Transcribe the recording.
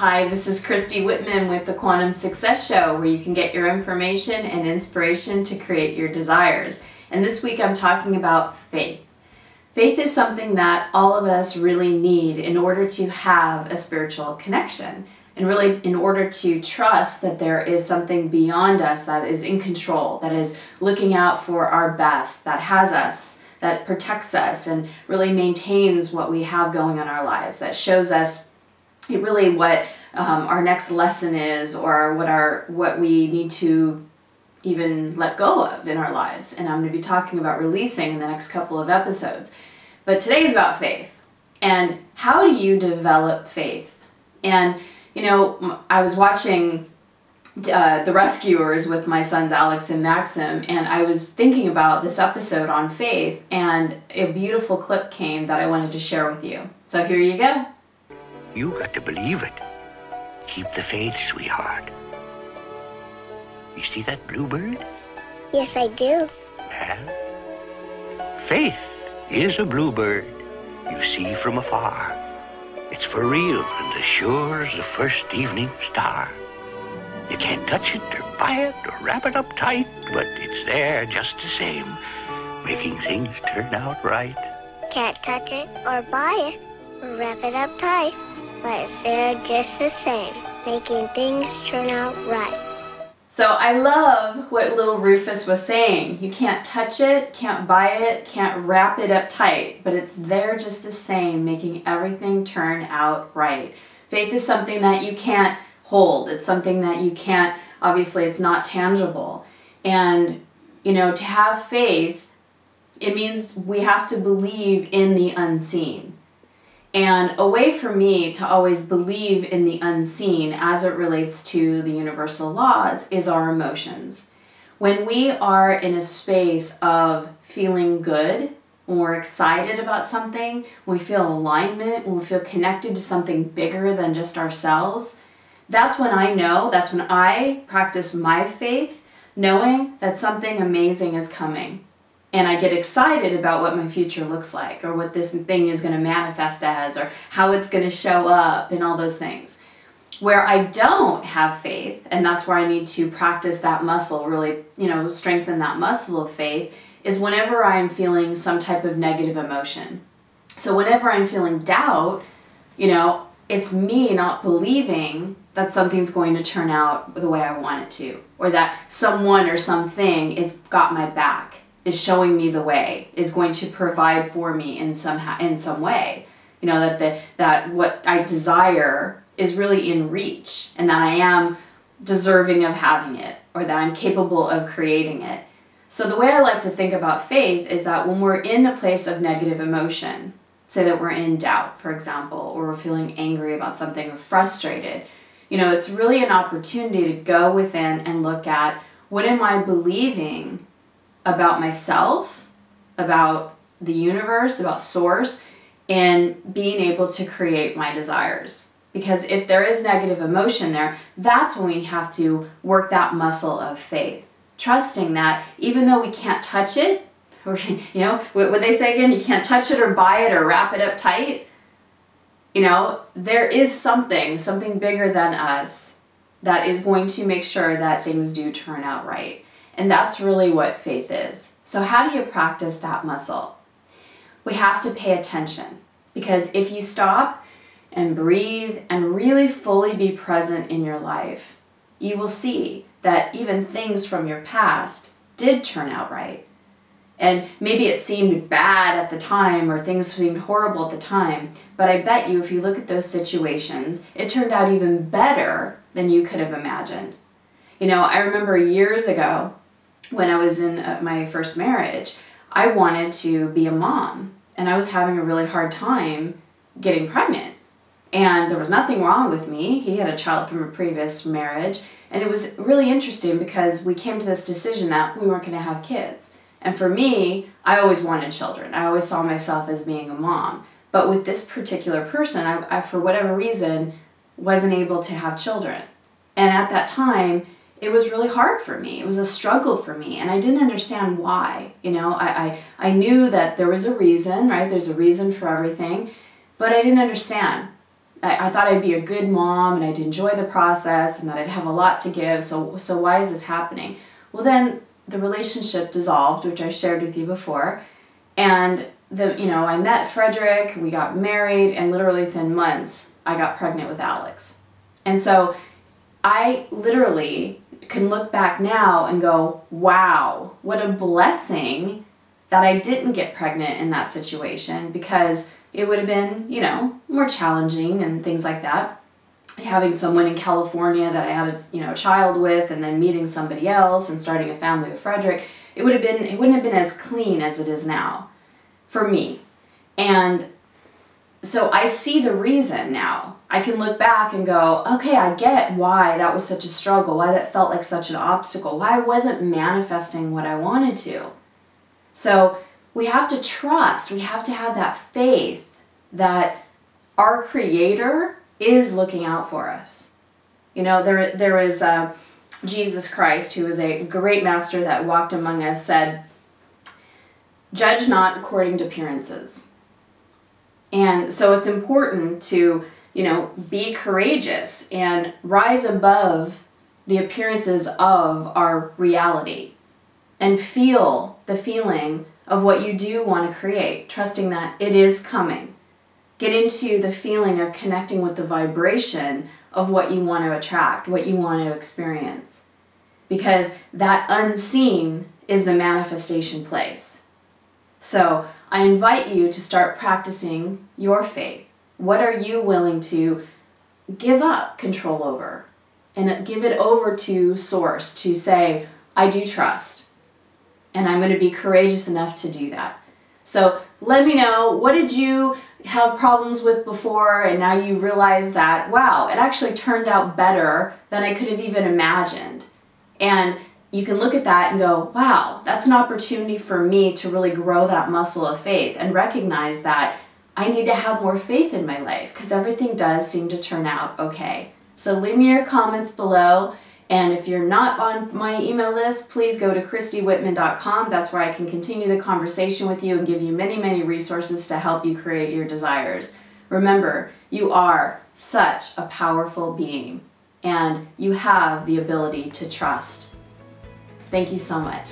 Hi, this is Christy Whitman with the Quantum Success Show, where you can get your information and inspiration to create your desires. And this week I'm talking about faith. Faith is something that all of us really need in order to have a spiritual connection, and really in order to trust that there is something beyond us that is in control, that is looking out for our best, that has us, that protects us, and really maintains what we have going on in our lives, that shows us really what our next lesson is, or what we need to even let go of in our lives. And I'm going to be talking about releasing in the next couple of episodes. But today is about faith. And how do you develop faith? And, you know, I was watching The Rescuers with my sons Alex and Maxim, and I was thinking about this episode on faith, and a beautiful clip came that I wanted to share with you. So here you go. You got to believe it. Keep the faith, sweetheart. You see that bluebird? Yes, I do. Well, faith is a bluebird you see from afar. It's for real and as sure as the first evening star. You can't touch it or buy it or wrap it up tight, but it's there just the same, making things turn out right. Can't touch it or buy it or wrap it up tight, but it's there just the same, making things turn out right. So I love what little Rufus was saying. You can't touch it, can't buy it, can't wrap it up tight, but it's there just the same, making everything turn out right. Faith is something that you can't hold. It's something that you can't, obviously it's not tangible. And, you know, to have faith, it means we have to believe in the unseen. And a way for me to always believe in the unseen as it relates to the universal laws is our emotions. When we are in a space of feeling good, when we're excited about something, when we feel alignment, when we feel connected to something bigger than just ourselves, that's when I practice my faith, knowing that something amazing is coming. And I get excited about what my future looks like, or what this thing is going to manifest as, or how it's going to show up, and all those things. Where I don't have faith, and that's where I need to practice that muscle, really, you know, strengthen that muscle of faith, is whenever I'm feeling some type of negative emotion. So whenever I'm feeling doubt, you know, it's me not believing that something's going to turn out the way I want it to, or that someone or something is got my back, is showing me the way, is going to provide for me in some way. You know, that what I desire is really in reach, and that I am deserving of having it, or that I'm capable of creating it. So the way I like to think about faith is that when we're in a place of negative emotion, say that we're in doubt, for example, or we're feeling angry about something or frustrated, you know, it's really an opportunity to go within and look at, what am I believing about myself, about the universe, about source, and being able to create my desires. Because if there is negative emotion there, that's when we have to work that muscle of faith. Trusting that even though we can't touch it, or, you know, what they say again, you can't touch it or buy it or wrap it up tight, you know, there is something bigger than us that is going to make sure that things do turn out right. And that's really what faith is. So how do you practice that muscle? We have to pay attention, because if you stop and breathe and really fully be present in your life, you will see that even things from your past did turn out right. And maybe it seemed bad at the time, or things seemed horrible at the time, but I bet you if you look at those situations, it turned out even better than you could have imagined. You know, I remember years ago, when I was in my first marriage, I wanted to be a mom, and I was having a really hard time getting pregnant. And there was nothing wrong with me. He had a child from a previous marriage, and it was really interesting because we came to this decision that we weren't going to have kids. And for me, I always wanted children. I always saw myself as being a mom. But with this particular person, I for whatever reason, wasn't able to have children. And at that time, it was really hard for me. It was a struggle for me, and I didn't understand why. You know, I knew that there was a reason, right? There's a reason for everything, but I didn't understand. I thought I'd be a good mom and I'd enjoy the process and that I'd have a lot to give. So why is this happening? Well, then the relationship dissolved, which I shared with you before. And I met Frederick, we got married, and literally within months, I got pregnant with Alex. And so I literally can look back now and go, wow, what a blessing that I didn't get pregnant in that situation, because it would have been, more challenging and things like that. Having someone in California that I had a child with, and then meeting somebody else and starting a family with Frederick, it wouldn't have been as clean as it is now for me. And so I see the reason now. I can look back and go, okay, I get why that was such a struggle, why that felt like such an obstacle, why I wasn't manifesting what I wanted to. So we have to trust, we have to have that faith that our Creator is looking out for us. There was Jesus Christ, who was a great master that walked among us, said, "Judge not according to appearances." And so it's important to, be courageous and rise above the appearances of our reality and feel the feeling of what you do want to create, trusting that it is coming. Get into the feeling of connecting with the vibration of what you want to attract, what you want to experience. Because that unseen is the manifestation place. So I invite you to start practicing your faith. What are you willing to give up control over? And give it over to Source to say, I do trust. And I'm going to be courageous enough to do that. So let me know, what did you have problems with before, and now you realize that, wow, it actually turned out better than I could have even imagined. And you can look at that and go, wow, that's an opportunity for me to really grow that muscle of faith and recognize that I need to have more faith in my life, because everything does seem to turn out okay. So leave me your comments below. And if you're not on my email list, please go to ChristyWhitman.com. That's where I can continue the conversation with you and give you many, many resources to help you create your desires. Remember, you are such a powerful being, and you have the ability to trust. Thank you so much.